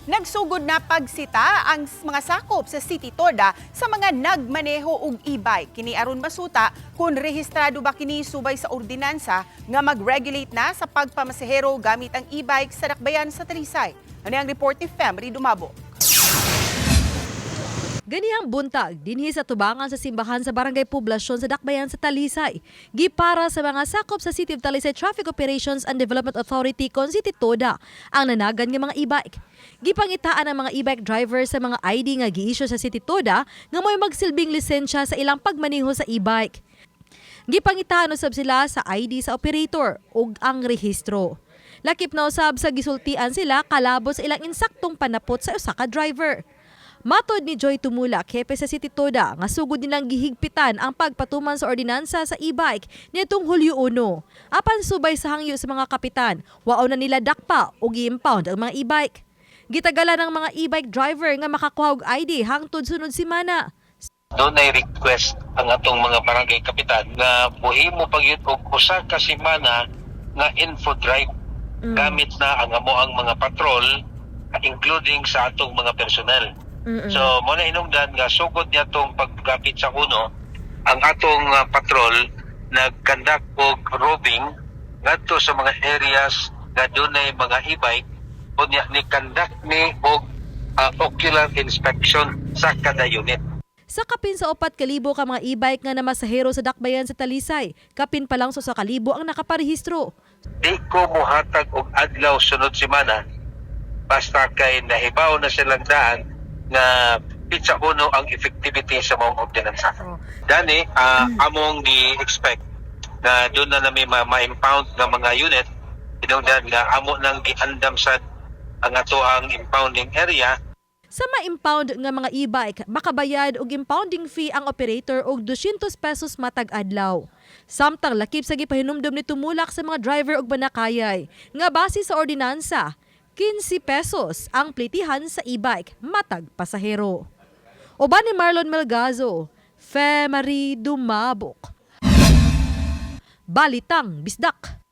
Nagsugod na pagsita ang mga sakop sa City Toda sa mga nagmaneho og e-bike. Kini aron masuta kung rehistrado ba kini subay sa ordinansa nga mag-regulate na sa pagpamasahero gamit ang e-bike sa dakbayan sa Talisay. Ano ang report ni Femri Dumabo? Ganihang buntag dinhi sa tubangan sa simbahan sa Barangay Poblasyon sa Dakbayan sa Talisay. Gipara sa mga sakop sa City of Talisay Traffic Operations and Development Authority kon City Toda ang nanagan nga mga e-bike. Gipangitaan ang mga e-bike driver sa mga ID nga gi-issue sa City Toda nga mo'y magsilbing lisensya sa ilang pagmaneho sa e-bike. Gipangitaan usab sila sa ID sa operator ug ang rehistro. Lakip na usab sa gisultian sila kalabot sa ilang insaktong panapot sa usa ka driver. Matod ni Joy Tumulak, hepe sa City Toda, nga sugod nilang gihigpitan ang pagpatuman sa ordinansa sa e-bike nitong Hulyo 1. Apan subay sa hangyo sa mga kapitan, wao na nila dakpa o gi-impound ang mga e-bike. Gitagalan ng mga e-bike driver nga makakuha og ID hangtod sunod semana. Doon ay request ang atong mga barangay kapitan nga mohimo pagyud og usa ka semana nga info drive gamit na ang amo ang mga patrol including sa atong mga personnel. So mo na hinungdan nga sugod niya tong pagkapit sa kuno ang atong patrol nagkandak og roving ngadto sa mga areas nga dunay mga e-bike unya ni kandak ni og ocular inspection sa kada unit. Sa kapin sa 4,000 ka mga e-bike nga namasahero sa dakbayan sa Talisay, kapin pa lang sa 1,000 ang nakaparehistro. Di ko muhatag og adlaw sunod semana basta kay nahibaw na silang daan nga pitsa uno ang effectivity sa mga ordinansa. Dani, among gi-expect na doon na namin ma-impound ng mga unit, inungdan nga amo nang giandam sa ang ato ang impounding area. Sa ma-impound nga mga e-bike, makabayad og impounding fee ang operator og 200 pesos matag adlaw. Samtang lakip sa gipahinumdom ni Tumulak sa mga driver og manakayay, nga base sa ordinansa, 15 pesos ang plitihan sa e-bike matag pasahero. Uban ni Marlon Melgazo, Femari Dumabok. Balitang Bisdak.